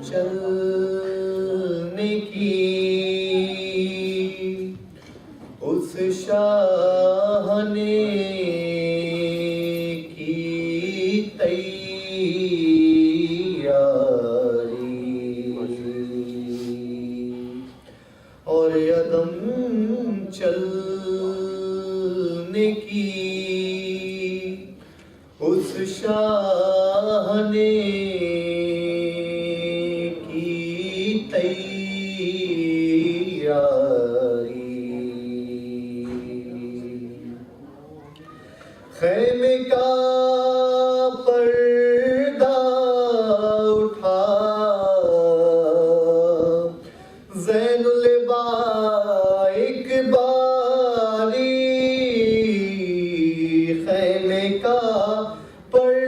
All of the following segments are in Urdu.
چلنے کی اس شاہ نے کی تیاری اور یدم چلنے کی اس شاہ نے خیمے کا پردہ اٹھا زین البائک باری خیمے کا پردہ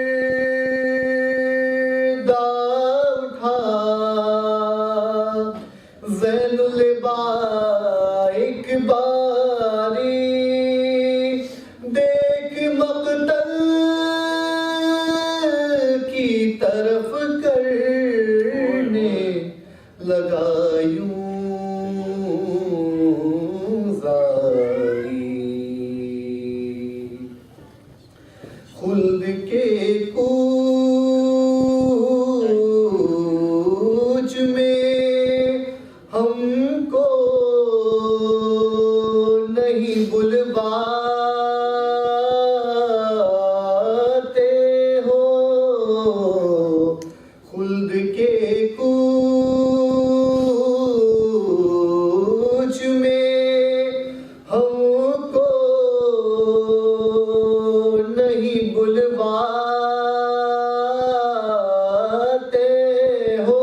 اٹھا زین البائک باری طرف کرنے لگا یوں زاری خلد کے کوچ میں ہم کو نہیں بلواتے ہو خلد کے کوچ میں ہم کو نہیں بلواتے ہو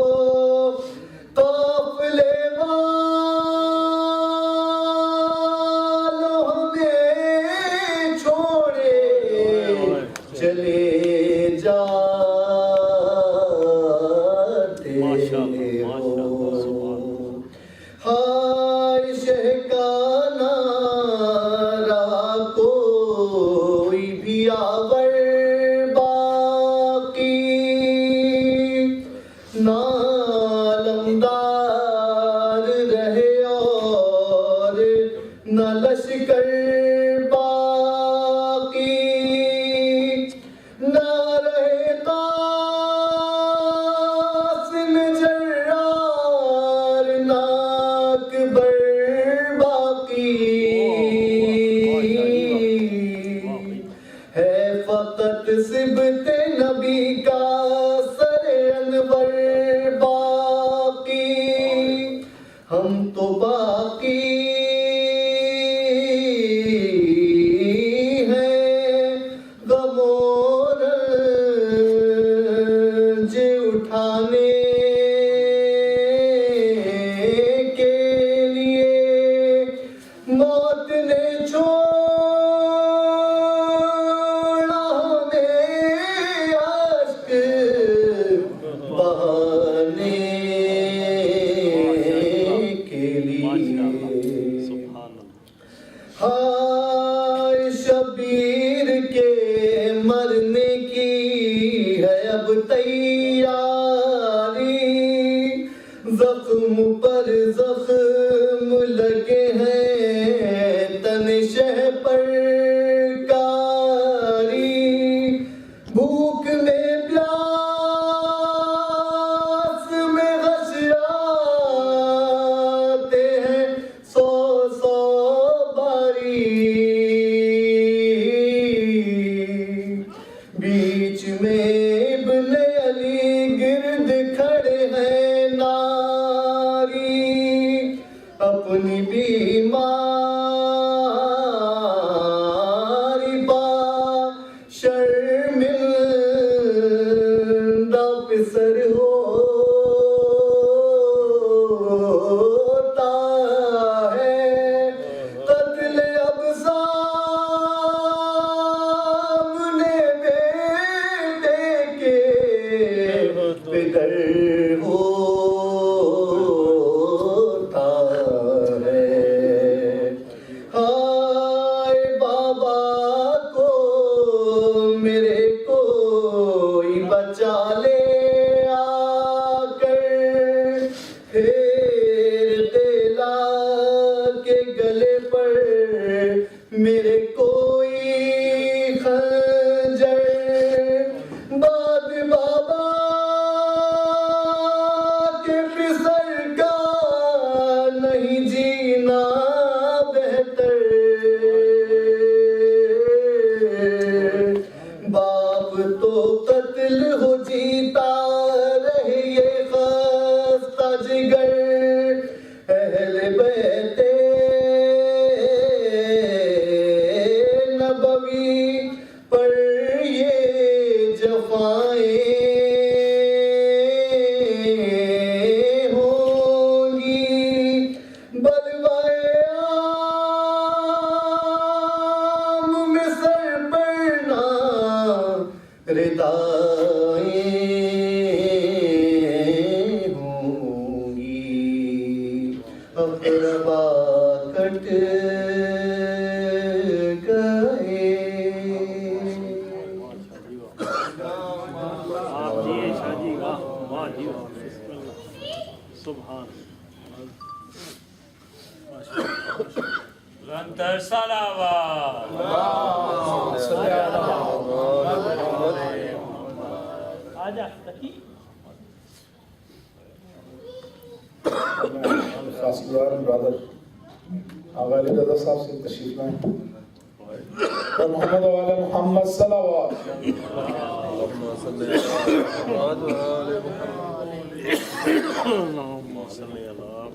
قافلے والوں ہمیں چھوڑے چلے ہائے شہ کا نعرہ کوئی بھی آور باقی نالمدار رہے اور نہ لشکر باقی نہ رہے ہے فقط صبت نبی کا سر انور باقی ہم تو باقی ہیں غم و رنج اٹھانے کے لیے موت نے ہائے شبیر کے مرنے کی ہے اب تیاری زخم پر زخم لگے ہیں تن شہ پر کاری بھوک میں پیاس میں غشاتے ہیں سو بیچ میں ابن علی گرد کھڑے ہیں ناری اپنی بیماری با شرمندہ پسر ہوتا ہے قتل فکر ہوتا ہے ہائے بابا کو میرے کوئی بچا لے پھیر دیلا کے گلے پر میرے کوئی خنجر، باد بابا کے پسر کا نہیں جینا بہتر، باپ تو قتل ہو جیتا رہے یہ خستہ جگر، اہل بیت نبوی پر یہ جفائیں ہوں گی، بلوائے عام میں سر پر نہ ردائیں ہوں گی، اقربا کٹ گئے۔ آپ جی شاہ جی واہ واہ جی واہ، سبحان لنتر صلوات آجا تکی خاصدار برادر آغا علی رضا صاحب سے تشریف لائیں اور محمد وعلی محمد صلوات۔ اللہم صلی اللہ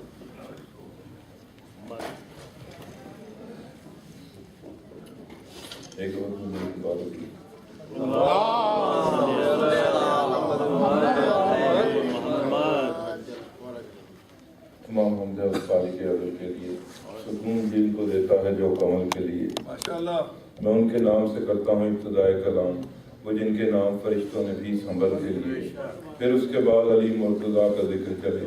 ایک وقت میں میری بات ہوگی تمام حمد و ثنا کے عزت کے لیے، سکون دل کو دیتا ہے جو کمل کے لیے، میں ان کے نام سے کرتا ہوں ابتدائے کلام، وہ جن کے نام فرشتوں نے بھی سنبھل کے لیے، پھر اس کے بعد علی مرتضیٰ کا ذکر کرے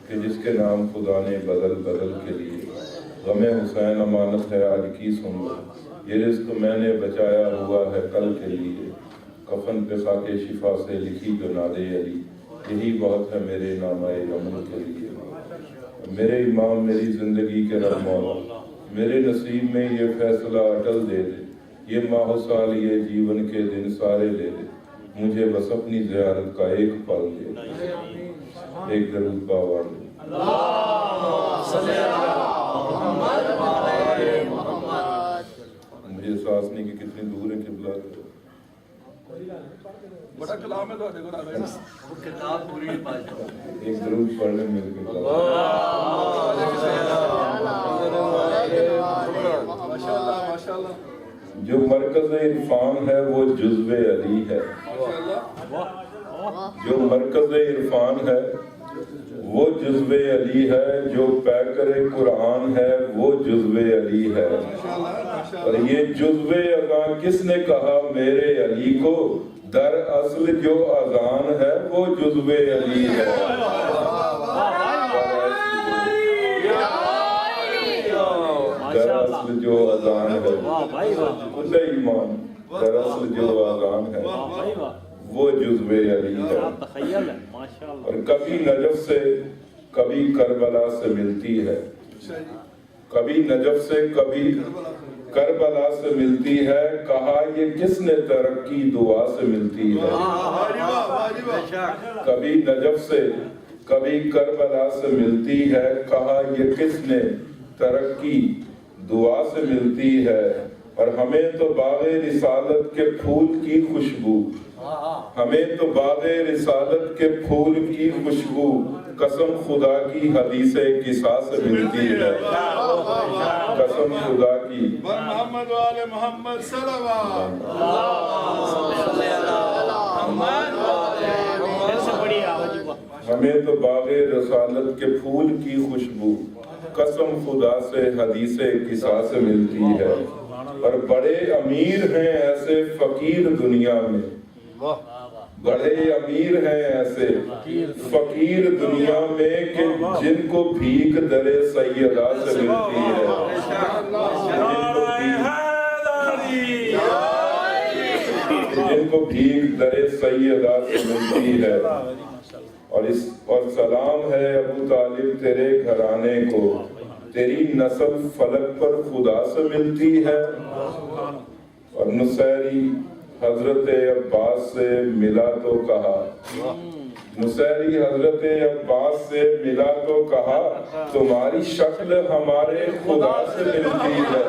کہ جس کے نام خدا نے بدل بدل کے لیے، غم حسین امانت ہے آج کی سن لو، یہ رزق میں نے بچایا ہوا ہے کل کے لیے، کفن پہ خاک شفا سے لکھی جو ناد علی، یہی بہت ہے میرے نامہ عمل کے لیے، میرے امام میری زندگی کے رب مولا، میرے نصیب میں یہ فیصلہ اٹل دے دے، یہ ماہ و سال یہ جیون کے دن سارے لے دے، مجھے بس اپنی زیارت کا ایک پل دے، ایک درود باوان دے۔ مجھے احساس نہیں کہ کتنی دور ہے قبلہ سے، بڑا کلام ہے تو کتاب پوری ایک درود پڑھنے مل کے جو مرکز عرفان ہے وہ جزو علی ہے، جو مرکز عرفان ہے وہ جزو علی ہے، جو پیکر قرآن ہے وہ جزو علی ہے، اور یہ جزو اذان کس نے کہا میرے علی کو، در اصل جو اذان ہے وہ جزو علی ہے، در اصل جو اذان ہے کل ایمان، در اصل جو اذان ہے وہ جزو علی ہے، اور کبھی نجف سے کبھی کربلا سے ملتی ہے، کبھی نجف سے کبھی کربلا سے ملتی ہے، کہا یہ کس نے ترقی دعا سے ملتی ہے، کبھی نجف سے کبھی کربلا سے ملتی ہے، کہا یہ کس نے ترقی دعا سے ملتی ہے، اور ہمیں تو باغ رسالت کے پھول کی خوشبو، ہمیں تو باغ رسالت کے پھول کی خوشبو قسم خدا کی حدیث قصاص سے ملتی ہے، قسم خدا کی محمد وعلی محمد صلوات۔ ہمیں تو باغ رسالت کے پھول کی خوشبو قسم خدا سے حدیث قصاص سے ملتی ہے، اور بڑے امیر ہیں ایسے فقیر دنیا میں، بڑے امیر ہیں ایسے فقیر دنیا میں کہ جن کو بھیک در سیدہ سے ملتی ہے، جن کو بھیک در سیدہ سے ملتی ہے، اور سلام ہے ابو طالب تیرے گھرانے کو، تیری نسل فلک پر خدا سے ملتی ہے۔ اور نصیری حضرت عباس سے ملا تو کہا، نصیری حضرت عباس سے ملا تو کہا، تمہاری شکل ہمارے خدا سے ملتی ہے،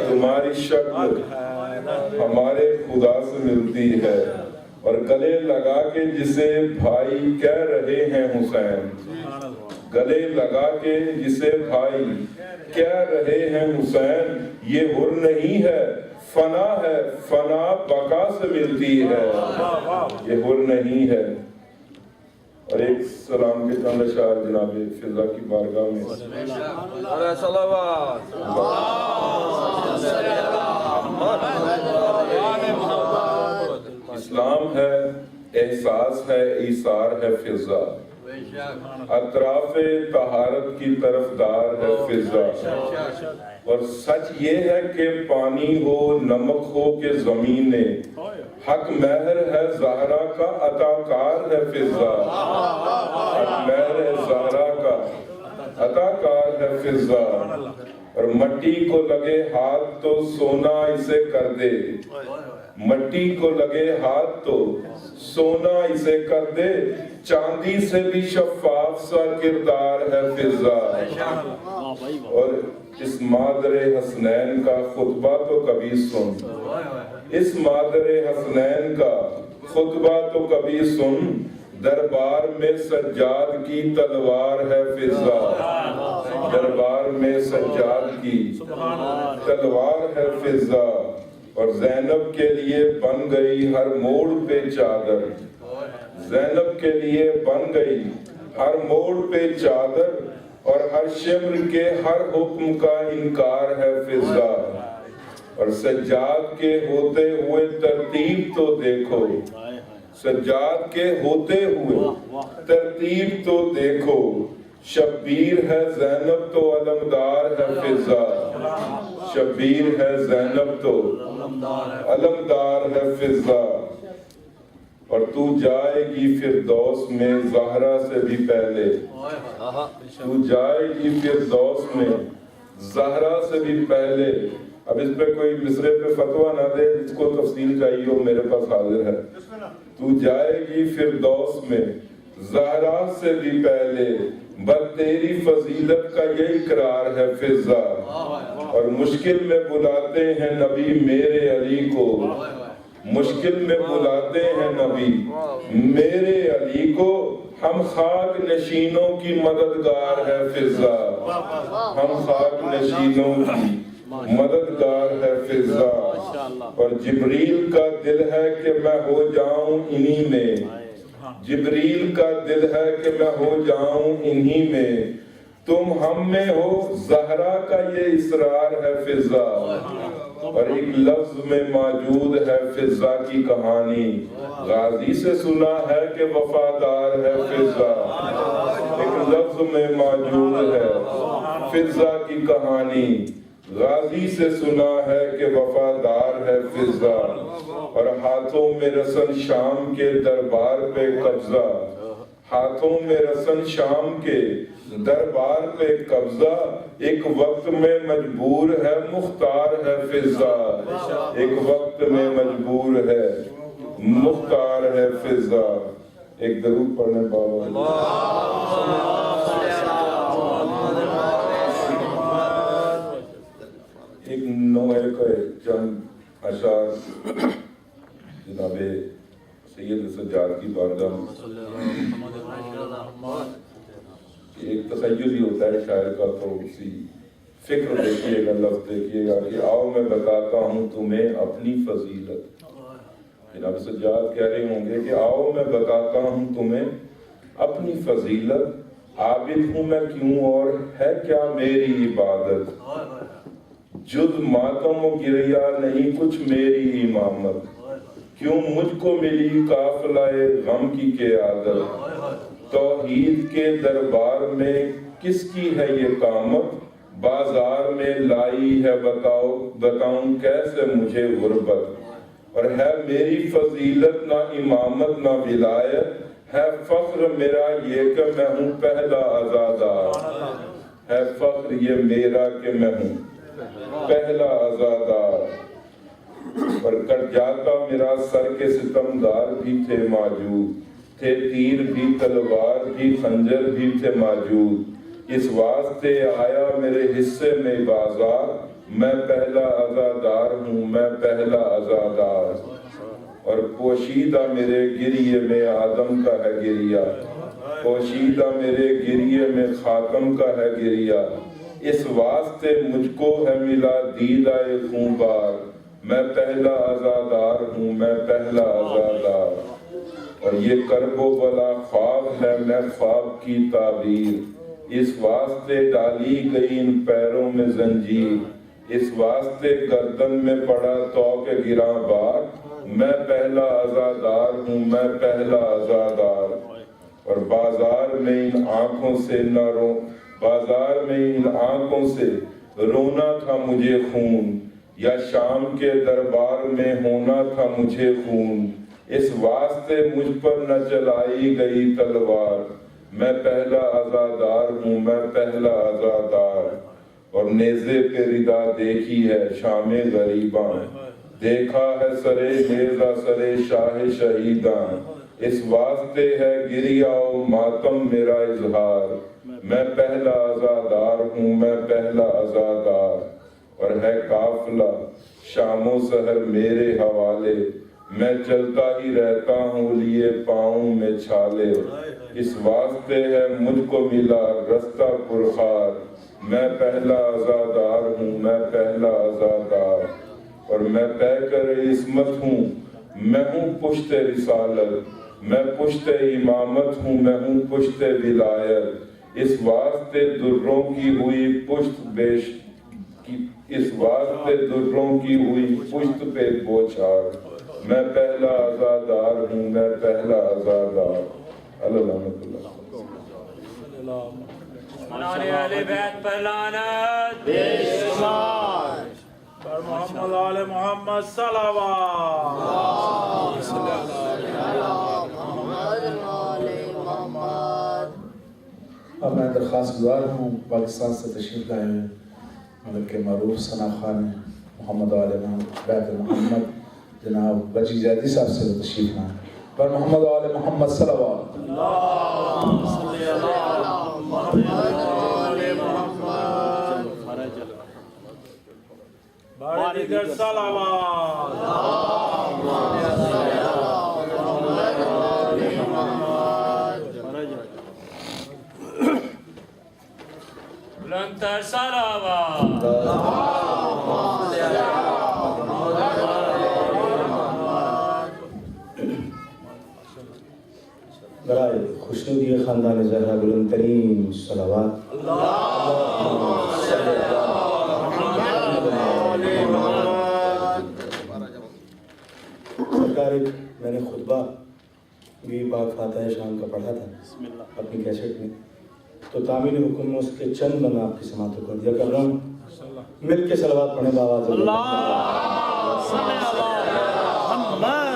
تمہاری شکل ہمارے خدا سے ملتی ہے۔ اور گلے لگا کے جسے بھائی کہہ رہے ہیں حسین، گلے لگا کے جسے بھائی کہہ رہے ہیں حسین، یہ حر نہیں ہے فنا ہے، فنا بقا سے ملتی ہے، یہ حر نہیں ہے۔ اور ایک سلام کے چند اشعار جناب فضا کی بارگاہ میں۔ اسلام ہے، احساس ہے، ایثار ہے فضا، اطراف طہارت کی طرفدار ہے فضا۔ اور سچ یہ ہے کہ پانی ہو نمک ہو کہ زمینیں، حق مہر ہے زہرا کا عطاکار ہے فضا، حق مہر ہے زہرا کا عطاکار ہے فضا۔ اور مٹی کو لگے ہاتھ تو سونا اسے کر دے، مٹی کو لگے ہاتھ تو سونا اسے کر دے، چاندی سے بھی شفاف سا کردار ہے فضا۔ اور اس مادر حسنین کا خطبہ تو کبھی سن، اس مادر حسنین کا خطبہ تو کبھی سن، دربار میں سجاد کی تلوار ہے فضا، دربار میں سجاد کی تلوار ہے فضا۔ اور زینب کے لیے بن گئی ہر موڑ پہ چادر، زینب کے لیے بن گئی ہر موڑ پہ چادر، اور ہر شمر کے ہر حکم کا انکار ہے فضا۔ اور سجاد کے ہوتے ہوئے ترتیب تو دیکھو، سجاد کے ہوتے ہوئے ترتیب تو دیکھو، شبیر ہے زینب تو علمدار ہے فضا، شبیر ہے زینب تو علمدار ہے فضا۔ اور تو جائے گی فردوس میں زہرا سے بھی پہلے، تو جائے گی فردوس میں زہرا سے بھی پہلے۔ اب اس پہ کوئی مصرے پہ فتویٰ نہ دے، جس کو تفصیل چاہیے وہ میرے پاس حاضر ہے۔ تو جائے گی فردوس میں زہرا سے بھی پہلے، بس تیری فضیلت کا یہ اقرار ہے فضا۔ اور مشکل میں بلاتے ہیں نبی میرے علی کو، مشکل میں بلاتے ہیں نبی میرے علی کو، ہم خاک نشینوں کی مددگار ہے فضا، ہم خاک نشینوں کی مددگار ہے فضا۔ اور جبریل کا دل ہے کہ میں ہو جاؤں انہی میں، جبریل کا دل ہے کہ میں ہو جاؤں انہی میں، تم ہم میں ہو زہرا کا یہ اصرار ہے فضا۔ اور ایک لفظ میں موجود ہے فضا کی کہانی، غازی سے سنا ہے کہ وفادار ہے فضا، ایک لفظ میں موجود ہے فضا کی کہانی، غازی سے سنا ہے کہ وفادار ہے فضا۔ اور ہاتھوں میں رسن شام کے دربار پہ قبضہ، ہاتھوں میں رسن شام کے دربار پہ قبضہ، ایک وقت میں مجبور ہے مختار ہے فضا، ایک وقت میں مجبور ہے مختار ہے فضا۔ ایک درود پڑھنے بابا۔ ایک نوعے کا چند اشعار جناب سید سجاد کی بارگاہ ایک تخیل ہی ہوتا ہے شاعر کا، تو اسی فکر دیکھیے گا، لفظ دیکھیے گا کہ آؤ میں بتاتا ہوں تمہیں اپنی فضیلت۔ جناب سجاد کہہ رہے ہوں گے کہ آؤ میں بتاتا ہوں تمہیں اپنی فضیلت، عابد ہوں میں کیوں اور ہے کیا میری عبادت، جد ماتم و گریا نہیں کچھ میری امامت، کیوں مجھ کو ملی قافلہ غم کی قیادت، توحید کے دربار میں کس کی ہے یہ قامت، بازار میں لائی ہے بتاؤں کیسے مجھے غربت، اور ہے میری فضیلت نہ امامت نہ ولایت، ہے فخر میرا یہ کہ میں ہوں پہلا عزادار، ہے فخر یہ میرا کہ میں ہوں پہلا عزادار، اور کٹ جاتا میرا سر کے ستمدار بھی تھے موجود، تھے تیر بھی تلوار بھی خنجر بھی تھے موجود، اس واسطے آیا میرے حصے میں بازار، میں پہلا عزادار ہوں میں پہلا عزادار، اور پوشیدہ میرے گریے میں آدم کا ہے گریہ، پوشیدہ میرے گریے میں خاتم کا ہے گریہ، اس واسطے مجھ کو ہے ملا دیدہ خونبار، میں پہلا عزادار ہوں میں پہلا عزادار، اور یہ کرب و بلا خواب ہے میں خواب کی تعبیر، اس واسطے ڈالی گئی ان پیروں میں زنجیر، اس واسطے گردن میں پڑا توق گراں بار، میں پہلا عزادار ہوں میں پہلا عزادار، اور بازار میں ان آنکھوں سے نہ رو، بازار میں ان آنکھوں سے رونا تھا مجھے خون، یا شام کے دربار میں ہونا تھا مجھے خون، اس واسطے مجھ پر نہ چلائی گئی تلوار، میں پہلا عزادار ہوں میں پہلا عزادار، اور نیزے پہ ردا دیکھی ہے شام غریباں، دیکھا ہے سرے نیزہ سرے شاہ شہیداں، اس واسطے ہے گریہ و ماتم میرا اظہار، میں پہلا عزادار ہوں میں پہلا عزادار، اور ہے قافلہ شام و سحر میرے حوالے، میں چلتا ہی رہتا ہوں لیے پاؤں میں چھالے، اس واسطے ہے مجھ کو ملا رستہ پرخار، میں پہلا عزادار ہوں میں پہلا عزادار، اور میں پہ کر عصمت ہوں میں ہوں پشت رسالت، میں پشت امامت ہوں میں ہوں پشت ولایت، اس واسطے دروں کی ہوئی پشت بیش، اس واسطے دروں کی ہوئی پشت پہ بوچھار، میں پہلا عزادار ہوں میں پہلا عزادار، اللہ منانے والے بیت پر لعنت بے شمار، پر محمد آل محمد صلوات، اب میں درخواست گزار ہوں پاکستان سے تشریف لائے ہوئے ملک کے معروف ثنا خان محمد آل بیت محمد جناب بچی زیدی صاحب سے تشریف لائیں، پر محمد آل محمد صلوات، اللہم صلی اللہ محمد آل محمد، بڑے دیگر صلوات، بلندتر صلوات، برائے خوشنودی خاندان زہرا بلند ترین صلوات، سرکار میں نے خطبہ بھی پاک فاتحہ شام کا پڑھا تھا اپنی کیسٹ میں، تو تعمیل حکم میں اس کے چند میں آپ کی سماعت کر دیا کر رہا ہوں، مل کے صلوات پڑھیں بآواز اللہ صلی اللہ محمد،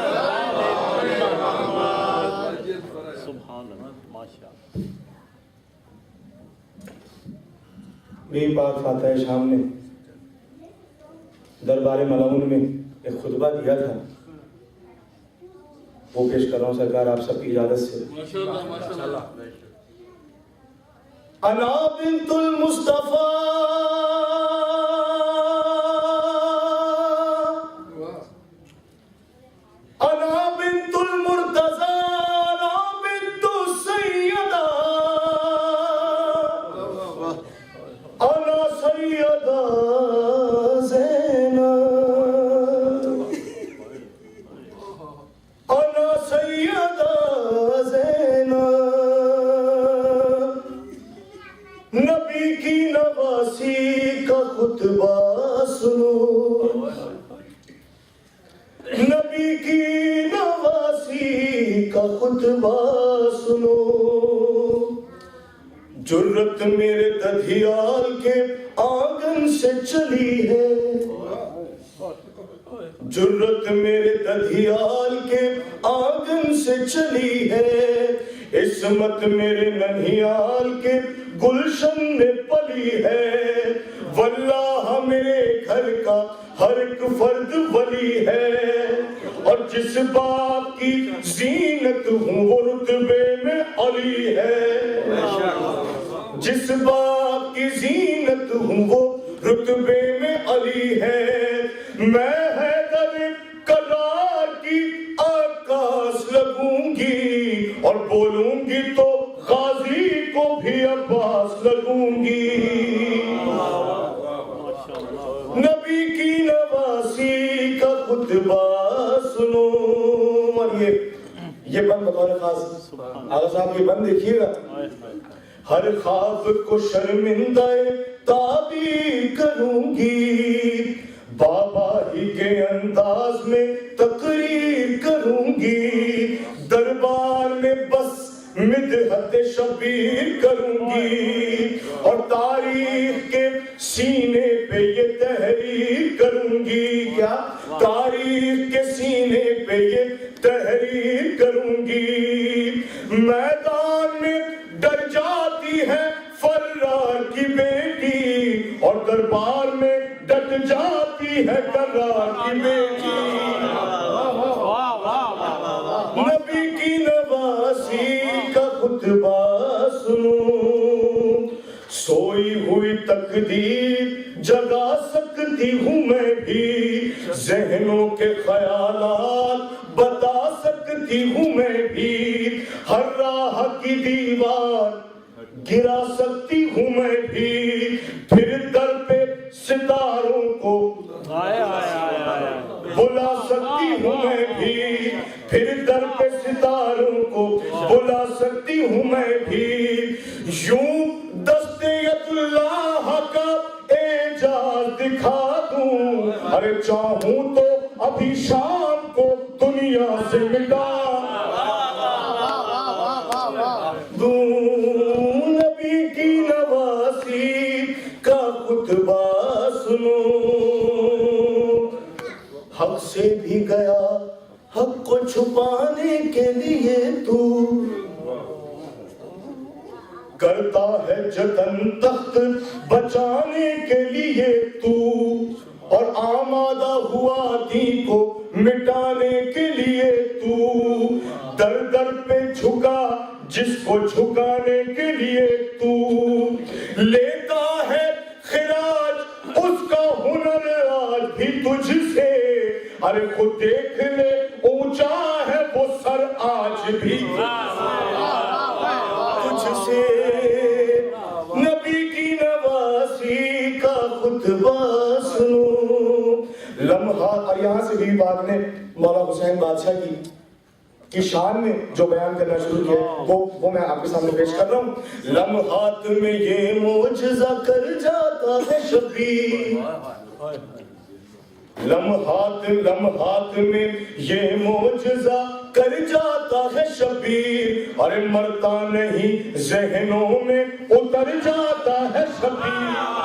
سبحان اللہ ماشاءاللہ۔ بھی پاک فاتحہ شام نے دربار ملعون میں ایک خطبہ دیا تھا، وہ پیش کر رہا ہوں سرکار آپ سب کی اجازت سے۔ انا بنت المصطفیٰ انا بنت المرتضی انا بنت السیدہ انا سیدہ زینب انا سیدہ زینب، نبی کی نواسی کا خطبہ سنو، نبی کی نواسی کا خطبہ سنو، جرت میرے ددھیال کے آنگن سے چلی ہے، جرت میرے ددھیال کے آنگن سے چلی ہے، عصمت میرے ننھیال کے گلشن میں پلی ہے، واللہ میرے گھر کا ہر ایک فرد ولی ہے، اور جس باپ کی زینت ہوں وہ رتبے میں علی ہے، جس باپ کی زینت ہوں وہ رتبے میں علی ہے، میں حیدر کرار کی عکاس لگوں گی اور بولوں گی تو غازی کو بھی عباس لگوں گی، نبی کی نواسی کا خطبہ سنو۔ اور یہ بند بطور خاص آغا صاحب، یہ بند دیکھیے گا، ہر خواب کو شرمندہ تعبیر کروں گی، بابا ہی کے انداز میں تقریر کروں گی، دربار میں بس مدحت شبیر کروں گی، اور تاریخ کے سینے پہ یہ تحریر کروں گی، کیا تاریخ کے سینے پہ یہ تحریر کروں گی، میدان میں ڈر جاتی ہے فرار کی بیٹی اور دربار میں ڈٹ جاتی ہے کرار کی بیٹی، نبی کی نواسی کا خطبہ سنو، سوئی ہوئی تقدیر جگا سکتی ہوں میں بھی، ذہنوں کے خیالات بتا سکتی ہوں میں بھی، ہر راہ کی دیوار گرا سکتی ہوں میں بھی، پھر در پہ ستاروں کو بلا سکتی ہوں میں بھی، پھر در پہ ستاروں کو بلا سکتی ہوں میں بھی، یوں دست ید اللہ کا اعجاز دکھا دوں، ارے چاہوں تو ابھی شام کو دنیا سے مٹا دوں، نبی کی نواسی کا خطبہ سنو، حق سے بھی گیا حق کو چھپانے کے لیے تو کرتا ہے جتن تخت بچانے کے لیے تو، اور آمادہ ہوا دین کو مٹانے کے لیے تو، در در پہ جھکا جس کو جھکانے کے لیے تو، لیتا ہے خراج اس کا ہنر آج بھی تجھ سے، ارے خود دیکھ لے اونچا ہے وہ سر آج بھی تجھ سے، نبی کی نواسی کا خطبہ سنو، لمحات، اور یہاں سے بھی بعد میں مولا حسین بادشاہ کی شان میں جو بیان کرنا شروع کیا وہ میں آپ کے سامنے پیش کر رہا ہوں، لمحات میں یہ معجزہ کر جاتا ہے شبیر، لمحات میں یہ معجزہ کر جاتا ہے شبیر، ارے مرتا نہیں ذہنوں میں اتر جاتا ہے شبیر،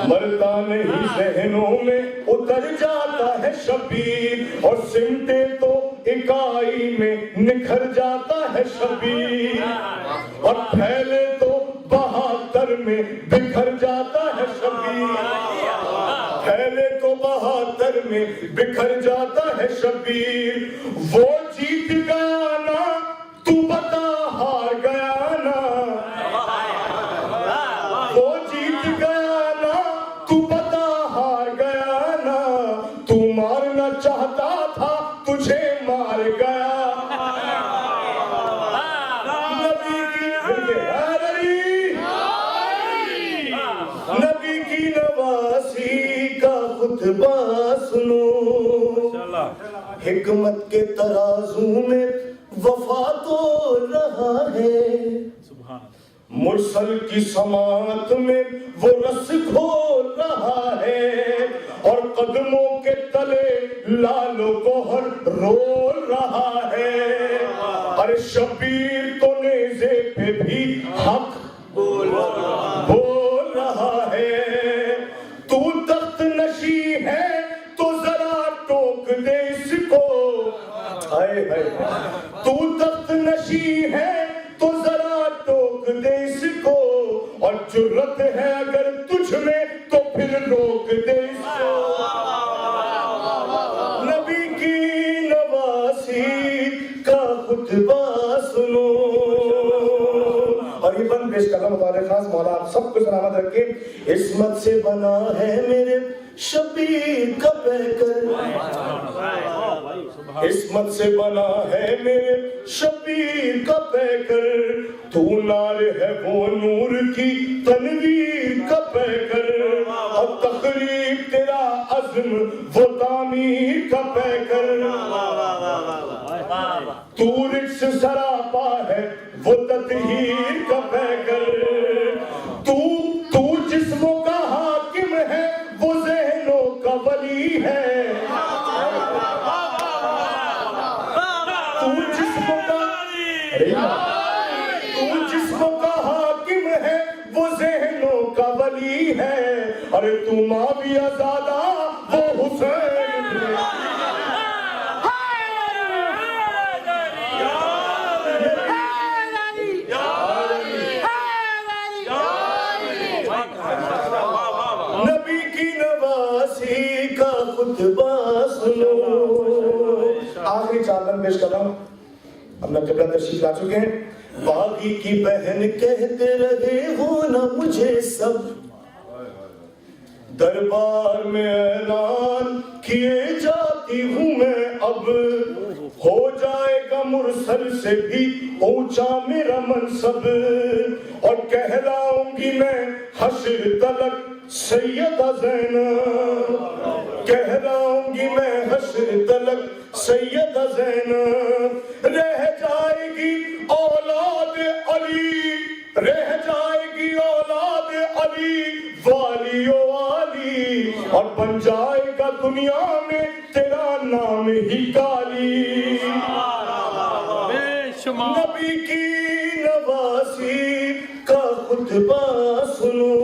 مرتا نہیں ذہنوں میں اتر جاتا ہے شبیر، اور سمٹے تو اکائی میں نکھر جاتا ہے شبیر، اور پھیلے تو بہادر میں بکھر جاتا ہے شبیر، پھیلے تو بہادر میں بکھر جاتا ہے شبیر، وہ جیت گیا نا تو بتا ہار گیا نا، وہ جیت گیا نا تو بتا ہار گیا نا، تو مارنا چاہتا تھا تجھے مار گیا، نبی کی نواسی کا خطبہ سنو، حکمت کے ترازو میں وفا تو رہا ہے، مرسل کی سماعت میں وہ رس کھول رہا ہے اور قدموں کے تلے لال و گوہر رول رہا ہے. ارے شبیر تو نیزے پہ بھی حق بول رہا ہے. تو تخت نشی ہے تو ذرا ٹوک دے اس کو. تو تخت نشی ہے تو ذرا ٹوک دے اس کو, اور جرت ہے اگر تجھ میں تو پھر روک دے اس کو. نبی کی نواسی کا خطبہ سنو. اور یہ بند پیش کرنا مطالعہ خاص مولا آپ سب کو سلامت رکھے. عصمت سے بنا ہے میرے شبیر کا پیکر, عصمت سے بنا ہے میرے شبیر کا پیکر. تو نار ہے وہ نور کی تنویر کا پیکر, اور تقریب تیرا عزم وہ تعمیر کا پیکر. تو رکس سراپا ہے وہ تطہیر کا پیکر. تو جسموں کا حاکم ہے وہ ذہنوں کا ولی ہے. تو جسموں کا حاکم ہے وہ ذہنوں کا ولی ہے. ارے تو معاویہ زادہ وہ حسین نبی کی نواسی کا خطبہ سنو. آخری چالن پیش کر رہا ہوں, اپنا قبلہ تشریف لا چکے ہیں. باغی کی بہن کہتے رہے ہو نا مجھے سب, دربار میں اعلان کیے جاتی ہوں میں اب. ہو جائے گا مرسل سے بھی اونچا میرا منصب, اور کہلاؤں گی میں حشر تلک سیدہ زینب. کہلاؤں گی میں حشر تلک سیدہ زینب. رہ جائے گی اولاد علی, رہ جائے گی اولاد علی والی و والی, اور بن جائے گا دنیا میں تیرا نام ہی کالی. نبی کی نواسی کا خطبہ سنو.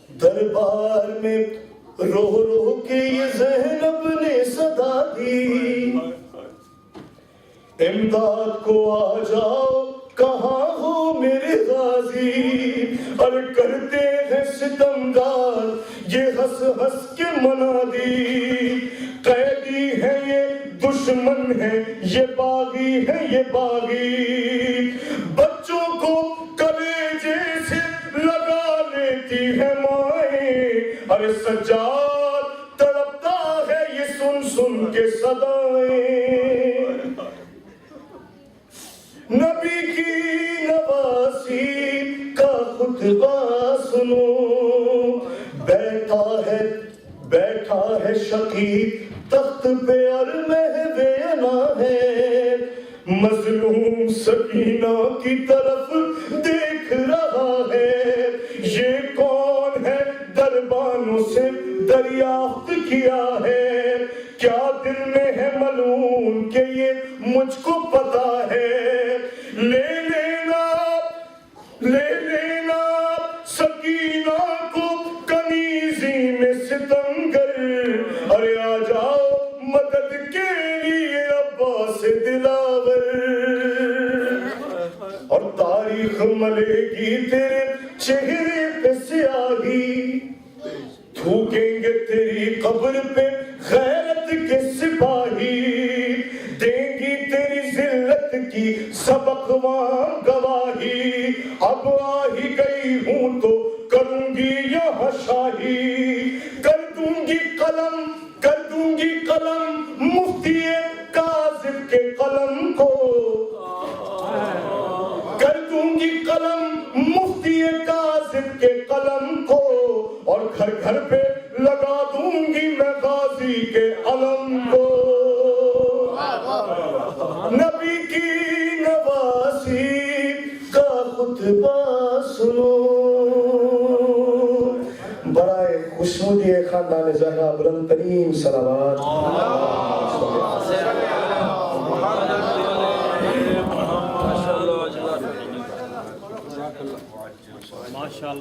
دربار میں رو رو کے یہ زینب نے صدا دی, امداد کو آ جاؤ کہاں ہو میرے غازی. اور کرتے ہیں ستمگار یہ ہنس ہنس کے منادی. قیدی ہے یہ دشمن ہے یہ باغی ہے یہ باغی. بچوں کو کلیجے سے لگا لیتی ہے مائیں. ارے سجاد تڑپتا ہے یہ سن سن کے صدائیں. نبی کی نواسی کا خطبہ سنو. بیٹھا ہے شقیق تخت پہ اور محو انا ہے. مظلوم سکینہ کی طرف دیکھ رہا ہے. یہ کون ہے دربانوں سے دریافت کیا ہے. کیا دل میں ہے ملعون کہ یہ مجھ کو پتا ہے. لے لینا سکینہ کو کنیزی میں ستمگر. ارے آ جاؤ مدد کے لیے عباس دلاور. اور تاریخ ملے گی تیرے چہرے پہ سیاہی, تھوکیں گے تیری قبر پہ غیرت کے سپاہی. دیں گی تیری ذلت کی سبقوار گواہی. اب آ ہی گئی ہوں تو کروں گی یہاں شاہی. کر دوں گی قلم مفتی کاظم کے قلم کو. کر دوں گی قلم مفتی کاظم کے قلم کو. اور گھر گھر پہ لگا دوں گی میں غازی کے علم کو. نبی کی نواسی کا خطبہ سنو برائے خوشنودی خاندان زہرا بلند ترین صلوات ماشاء اللہ